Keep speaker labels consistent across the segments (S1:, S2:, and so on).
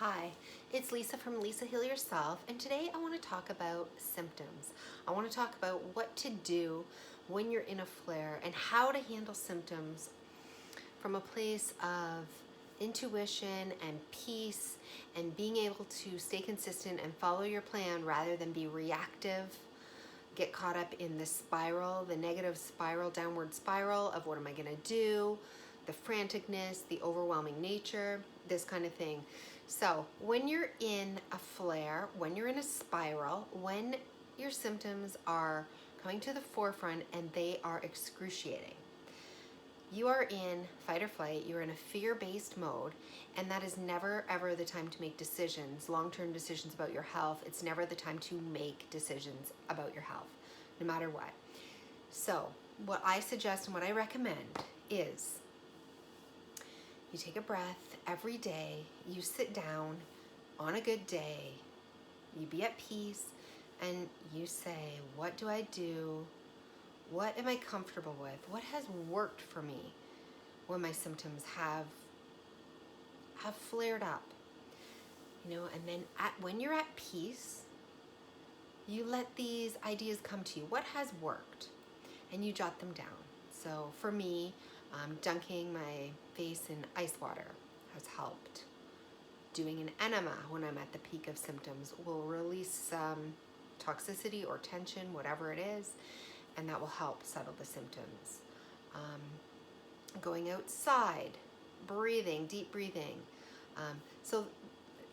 S1: Hi, it's Lisa from Lisa Heal Yourself, and today I want to talk about symptoms. I want to talk about what to do when you're in a flare and how to handle symptoms from a place of intuition and peace and being able to stay consistent and follow your plan rather than be reactive, get caught up in the spiral, the negative spiral, downward spiral of what am I going to do, the franticness, the overwhelming nature, this kind of thing. So when you're in a flare, when you're in a spiral, when your symptoms are coming to the forefront and they are excruciating, you are in fight or flight, you're in a fear-based mode, and that is never ever the time to make decisions, long-term decisions about your health. It's never the time to make decisions about your health, no matter what. So what I suggest and what I recommend is you take a breath every day, you sit down on a good day, you be at peace, and you say, what do I do? What am I comfortable with? What has worked for me when my symptoms have flared up? And then when you're at peace, you let these ideas come to you. What has worked? And you jot them down. So for me, dunking my face in ice water has helped. Doing an enema when I'm at the peak of symptoms will release some toxicity or tension, whatever it is, and that will help settle the symptoms. Going outside, breathing, deep breathing. So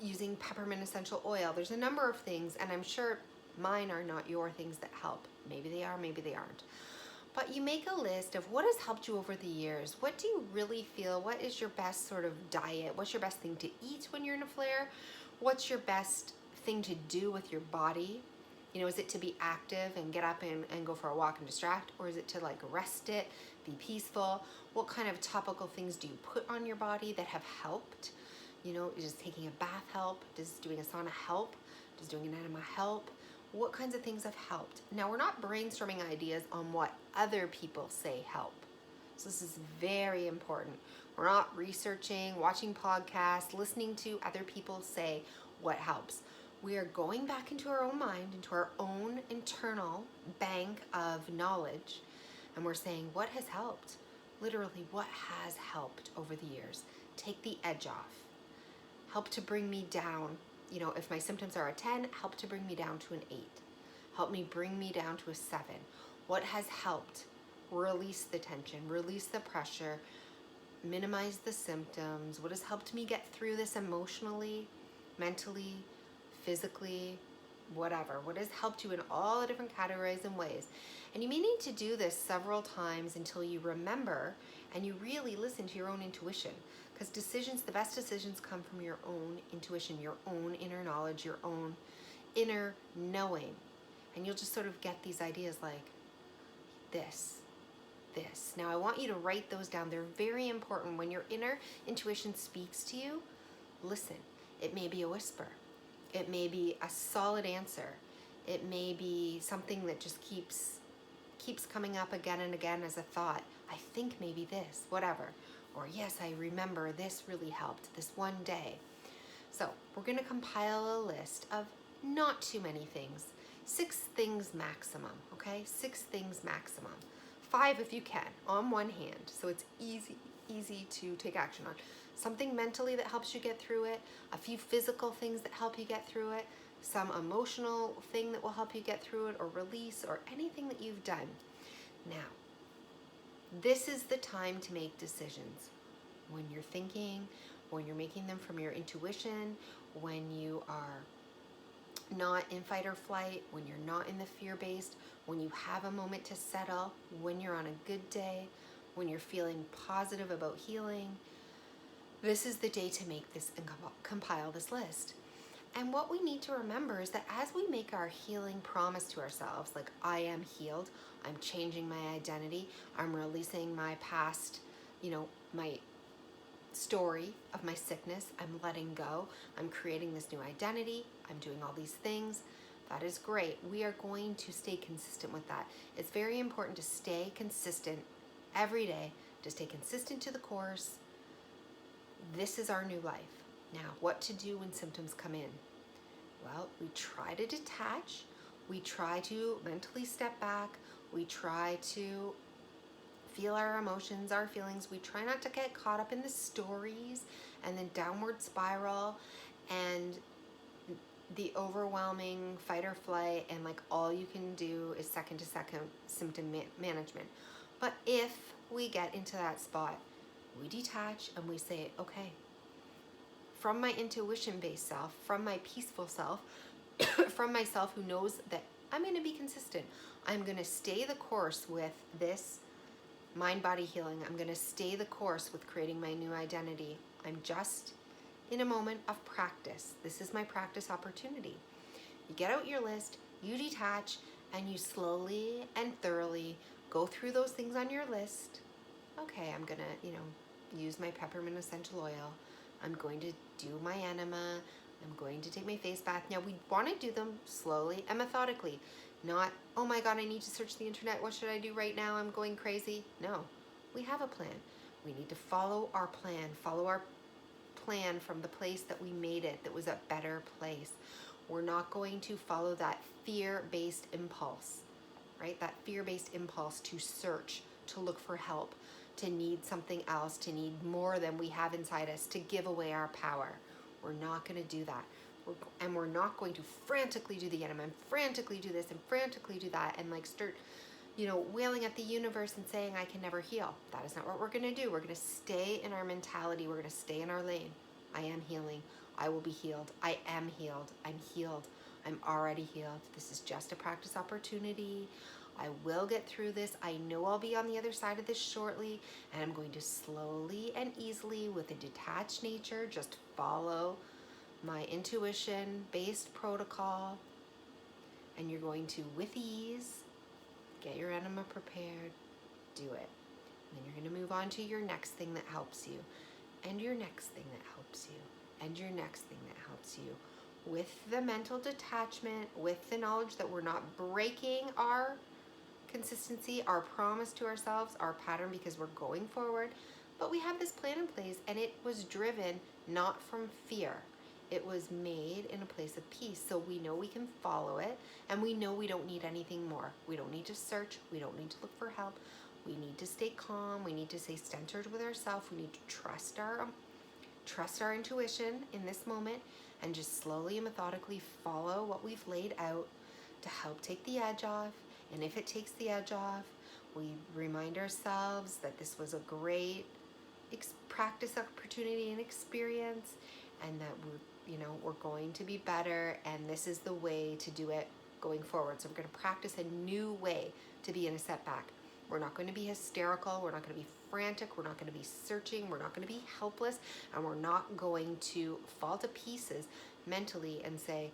S1: using peppermint essential oil. There's a number of things, and I'm sure mine are not your things that help. Maybe they are, maybe they aren't. But you make a list of what has helped you over the years. What do you really feel? What is your best sort of diet? What's your best thing to eat when you're in a flare? What's your best thing to do with your body? Is it to be active and get up and go for a walk and distract? Or is it to like rest it, be peaceful? What kind of topical things do you put on your body that have helped? Does taking a bath help? Does doing a sauna help? Does doing an enema help? What kinds of things have helped? Now, we're not brainstorming ideas on what other people say help. So this is very important. We're not researching, watching podcasts, listening to other people say what helps. We are going back into our own mind, into our own internal bank of knowledge, and we're saying what has helped. Literally, what has helped over the years? Take the edge off. Help to bring me down. If my symptoms are a 10, help to bring me down to an 8. Help me bring me down to a 7. What has helped? Release the tension, release the pressure, minimize the symptoms. What has helped me get through this emotionally, mentally, physically, whatever. What has helped you in all the different categories and ways. And you may need to do this several times until you remember and you really listen to your own intuition. Because the best decisions come from your own intuition, your own inner knowledge, your own inner knowing. And you'll just sort of get these ideas like this. Now I want you to write those down. They're very important. When your inner intuition speaks to you, listen. It may be a whisper. It may be a solid answer. It may be something that just keeps coming up again and again as a thought. I think maybe this, whatever. Or yes, I remember this really helped this one day. So we're going to compile a list of not too many things. 6 things maximum, okay? 6 things maximum. 5 if you can, on one hand. So it's easy to take action on. Something mentally that helps you get through it, a few physical things that help you get through it, some emotional thing that will help you get through it or release or anything that you've done. Now, this is the time to make decisions. When you're thinking, when you're making them from your intuition, when you are not in fight or flight, when you're not in the fear-based, when you have a moment to settle, when you're on a good day, when you're feeling positive about healing, this is the day to make this and compile this list. And what we need to remember is that as we make our healing promise to ourselves, like I am healed, I'm changing my identity, I'm releasing my past, my story of my sickness, I'm letting go, I'm creating this new identity, I'm doing all these things. That is great. We are going to stay consistent with that. It's very important to stay consistent every day, to stay consistent to the course. This is our new life. Now, what to do when symptoms come in? Well, we try to detach. We try to mentally step back. We try to feel our emotions, our feelings. We try not to get caught up in the stories and then downward spiral and the overwhelming fight or flight, and like all you can do is second to second symptom management. But if we get into that spot, we detach and we say, okay, from my intuition based self, from my peaceful self, from myself who knows that I'm going to be consistent. I'm going to stay the course with this mind body healing. I'm going to stay the course with creating my new identity. I'm just in a moment of practice. This is my practice opportunity. You get out your list, you detach, and you slowly and thoroughly go through those things on your list. Okay, I'm going to, use my peppermint essential oil. I'm going to do my enema. I'm going to take my face bath. Now, we want to do them slowly and methodically. Not, oh my God, I need to search the internet. What should I do right now? I'm going crazy. No, we have a plan. We need to follow our plan. Follow our plan from the place that we made it, that was a better place. We're not going to follow that fear-based impulse, right? That fear-based impulse to search, to look for help, to need something else, to need more than we have inside us, to give away our power. We're not going to do that. We're not going to frantically do the enema and frantically do this and frantically do that and like start, wailing at the universe and saying I can never heal. That is not what we're going to do. We're going to stay in our mentality. We're going to stay in our lane. I am healing. I will be healed. I am healed. I'm healed. I'm already healed. This is just a practice opportunity. I will get through this. I know I'll be on the other side of this shortly, and I'm going to slowly and easily, with a detached nature, just follow my intuition-based protocol, and you're going to, with ease, get your enema prepared, do it. And then you're going to move on to your next thing that helps you, and your next thing that helps you, and your next thing that helps you. With the mental detachment, with the knowledge that we're not breaking our consistency, our promise to ourselves, our pattern, because we're going forward. But we have this plan in place, and it was driven not from fear. It was made in a place of peace. So we know we can follow it, and we know we don't need anything more. We don't need to search. We don't need to look for help. We need to stay calm. We need to stay centered with ourselves. We need to trust our intuition in this moment, and just slowly and methodically follow what we've laid out to help take the edge off. And if it takes the edge off, we remind ourselves that this was a great practice opportunity and experience, and that we're going to be better, and this is the way to do it going forward. So we're going to practice a new way to be in a setback. We're not going to be hysterical. We're not going to be frantic. We're not going to be searching. We're not going to be helpless, and we're not going to fall to pieces mentally and say,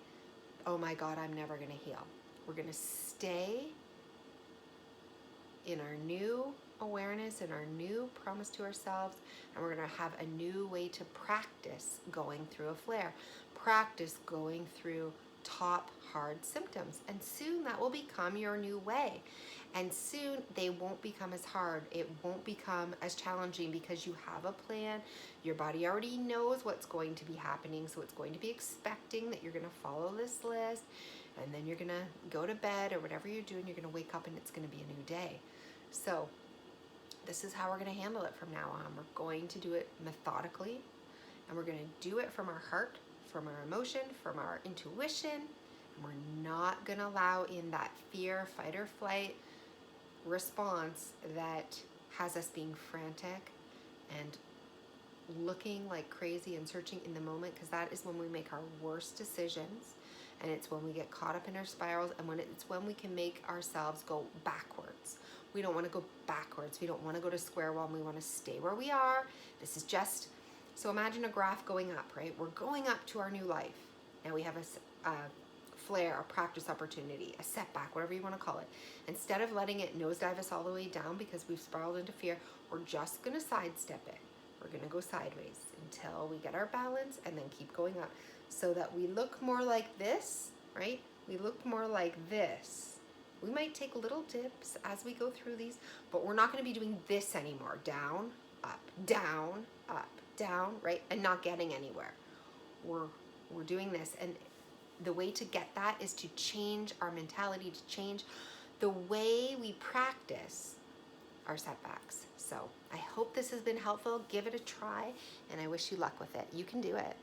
S1: oh my God, I'm never going to heal. We're going to stay in our new awareness and our new promise to ourselves, and we're going to have a new way to practice going through a flare, practice going through top hard symptoms, and soon that will become your new way, and soon they won't become as hard. It won't become as challenging because you have a plan. Your body already knows what's going to be happening, so it's going to be expecting that you're going to follow this list, and then you're going to go to bed or whatever you're doing. You're going to wake up and it's going to be a new day. So this is how we're going to handle it from now on. We're going to do it methodically, and we're going to do it from our heart, from our emotion, from our intuition, and we're not going to allow in that fear, fight or flight response that has us being frantic and looking like crazy and searching in the moment, because that is when we make our worst decisions, and it's when we get caught up in our spirals, and it's when we can make ourselves go backwards. We don't want to go backwards. We don't want to go to square one. We want to stay where we are. This is just, so imagine a graph going up, right? We're going up to our new life. Now we have a flare, a practice opportunity, a setback, whatever you want to call it. Instead of letting it nosedive us all the way down because we've spiraled into fear, we're just going to sidestep it. We're going to go sideways until we get our balance, and then keep going up, so that we look more like this, right? We look more like this. We might take little dips as we go through these, but we're not going to be doing this anymore. Down, up, down, right? And not getting anywhere. we're doing this, and the way to get that is to change our mentality, to change the way we practice our setbacks. So I hope this has been helpful. Give it a try, and I wish you luck with it. You can do it.